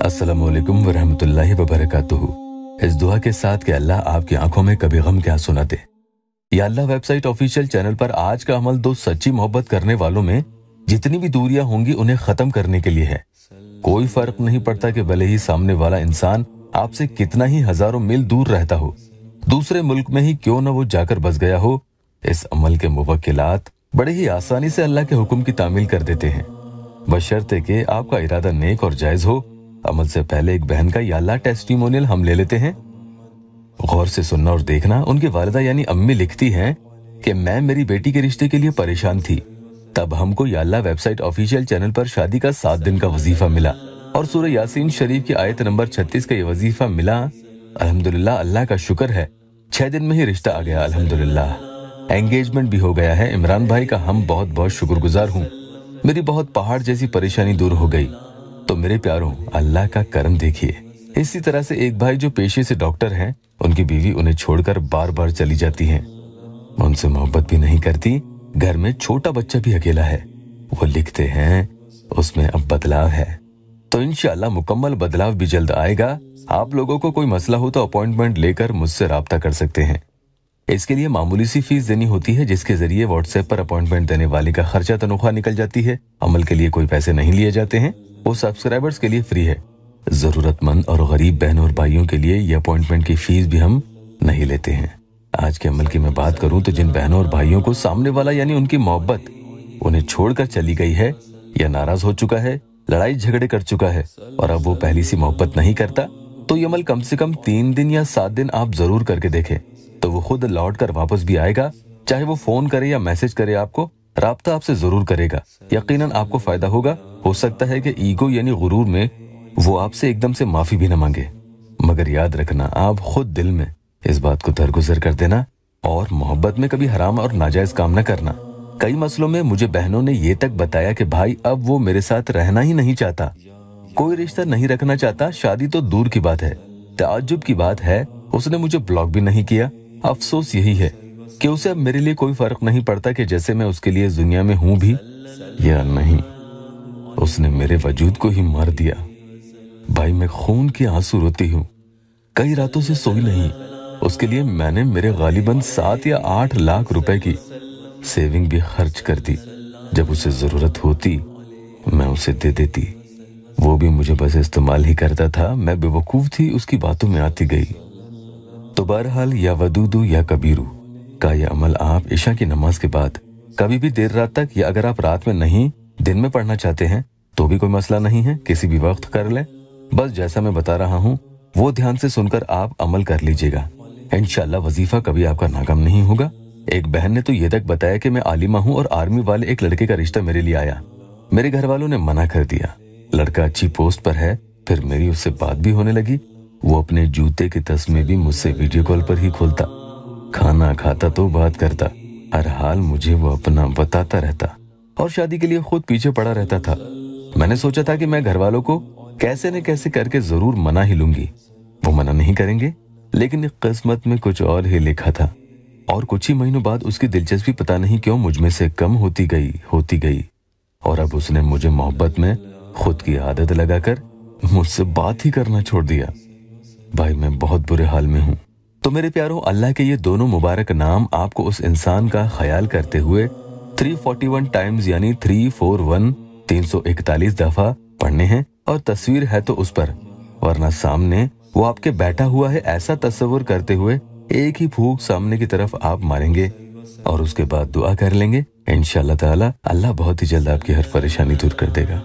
अस्सलामुअलैकुम वरहमतुल्लाहि वबरकातुहू। इस दुआ के साथ कि अल्लाह आपकी आंखों में कभी गम क्या सुना दे। या अल्लाह वेबसाइट ऑफिशियल चैनल पर आज का अमल दो सच्ची मोहब्बत करने वालों में जितनी भी दूरियां होंगी उन्हें खत्म करने के लिए है। कोई फर्क नहीं पड़ता कि भले ही सामने वाला इंसान आपसे कितना ही हजारों मील दूर रहता हो, दूसरे मुल्क में ही क्यों न वो जाकर बस गया हो, इस अमल के मुवक्किलात बड़े ही आसानी से अल्लाह के हुक्म की तामील कर देते हैं, बशर्ते कि आपका इरादा नेक और जायज हो। अमल से पहले एक बहन का या अल्लाह टेस्टिमोनियल हम ले लेते हैं। गौर से सुनना और देखना। उनकी वालिदा यानी अम्मी लिखती हैं कि मैं मेरी बेटी के रिश्ते के लिए परेशान थी, तब हमको या अल्लाह वेबसाइट ऑफिशियल चैनल पर शादी का 7 दिन का वजीफा मिला और सूरह यासीन शरीफ की आयत नंबर 36 का ये वजीफा मिला। अल्हम्दुलिल्लाह, अल्लाह का शुक्र है 6 दिन में ही रिश्ता आ गया। अल्हम्दुलिल्लाह, एंगेजमेंट भी हो गया है। इमरान भाई का हम बहुत बहुत शुक्रगुजार हूँ। मेरी बहुत पहाड़ जैसी परेशानी दूर हो गई। तो मेरे प्यारों, अल्लाह का करम देखिए। इसी तरह से एक भाई जो पेशे से डॉक्टर हैं, उनकी बीवी उन्हें छोड़कर बार बार चली जाती है, उनसे मोहब्बत भी नहीं करती, घर में छोटा बच्चा भी अकेला है। वो लिखते हैं उसमें अब बदलाव है, तो इंशाअल्लाह मुकम्मल बदलाव भी जल्द आएगा। आप लोगों को कोई मसला हो तो अपॉइंटमेंट लेकर मुझसे राब्ता कर सकते हैं। इसके लिए मामूली सी फीस देनी होती है, जिसके जरिए व्हाट्सएप पर अपॉइंटमेंट देने वाले का खर्चा तनख्वाह निकल जाती है। अमल के लिए कोई पैसे नहीं लिए जाते हैं, वो सब्सक्राइबर्स के लिए फ्री है। जरूरतमंद और गरीब बहनों और भाइयों के लिए ये अपॉइंटमेंट की फीस भी हम नहीं लेते हैं। आज के अमल की मैं बात करूं तो जिन बहनों और भाइयों को सामने वाला यानी उनकी मोहब्बत उन्हें छोड़कर चली गई है, या नाराज हो चुका है, लड़ाई झगड़े कर चुका है और अब वो पहली सी मोहब्बत नहीं करता, तो ये अमल कम से कम 3 दिन या 7 दिन आप जरूर करके देखें, तो वो खुद लौट कर वापस भी आएगा। चाहे वो फोन करे या मैसेज करे, आपको राब्ता आपसे जरूर करेगा। यकीनन आपको फायदा होगा। हो सकता है कि ईगो यानी गुरूर में वो आपसे एकदम से माफी भी न मांगे, मगर याद रखना, आप खुद दिल में इस बात को दरगुजर कर देना और मोहब्बत में कभी हराम और नाजायज काम न करना। कई मसलों में मुझे बहनों ने ये तक बताया कि भाई अब वो मेरे साथ रहना ही नहीं चाहता, कोई रिश्ता नहीं रखना चाहता। शादी तो दूर की बात है, ताज्जुब की बात है, उसने मुझे ब्लॉक भी नहीं किया। अफसोस यही है कि उसे अब मेरे लिए कोई फर्क नहीं पड़ता कि जैसे मैं उसके लिए दुनिया में हूं भी या नहीं। उसने मेरे वजूद को ही मार दिया। भाई, मैं खून के आंसू रोती हूँ, कई रातों से सोई नहीं। उसके लिए मैंने मेरे गालिबन 7 या 8 लाख रुपए की सेविंग भी खर्च कर दी। जब उसे जरूरत होती मैं उसे दे देती, वो भी मुझे बस इस्तेमाल ही करता था। मैं बेवकूफ थी, उसकी बातों में आती गई। तो बहरहाल, या वदूदू या कबीरू का यह अमल आप इशा की नमाज के बाद कभी भी देर रात तक, या अगर आप रात में नहीं दिन में पढ़ना चाहते हैं तो भी कोई मसला नहीं है, किसी भी वक्त कर लें। बस जैसा मैं बता रहा हूँ वो ध्यान से सुनकर आप अमल कर लीजिएगा। इंशाअल्लाह वजीफा कभी आपका नाकाम नहीं होगा। एक बहन ने तो ये तक बताया कि मैं आलिमा हूँ और आर्मी वाले एक लड़के का रिश्ता मेरे लिए आया। मेरे घर वालों ने मना कर दिया। लड़का अच्छी पोस्ट पर है। फिर मेरी उससे बात भी होने लगी। वो अपने जूते के तस्मे भी मुझसे वीडियो कॉल पर ही खोलता, खाना खाता तो बात करता, हर हाल मुझे वो अपना बताता रहता और शादी के लिए खुद पीछे पड़ा रहता था। मैंने सोचा था कि मैं घर वालों को कैसे न कैसे करके जरूर मना ही लूंगी, वो मना नहीं करेंगे, लेकिन किस्मत में कुछ और ही लिखा था। और कुछ ही महीनों बाद उसकी दिलचस्पी पता नहीं क्यों मुझ में से कम होती गई और अब उसने मुझे मोहब्बत में खुद की आदत लगाकर मुझसे बात ही करना छोड़ दिया। भाई, मैं बहुत बुरे हाल में हूँ। तो मेरे प्यारों, अल्लाह के ये दोनों मुबारक नाम आपको उस इंसान का ख्याल करते हुए 341 टाइम्स यानी 341 दफा पढ़ने हैं। और तस्वीर है तो उस पर, वरना सामने वो आपके बैठा हुआ है ऐसा तस्वीर करते हुए एक ही फूंक सामने की तरफ आप मारेंगे और उसके बाद दुआ कर लेंगे। इंशाअल्लाह ताला अल्लाह बहुत ही जल्द आपकी हर परेशानी दूर कर देगा।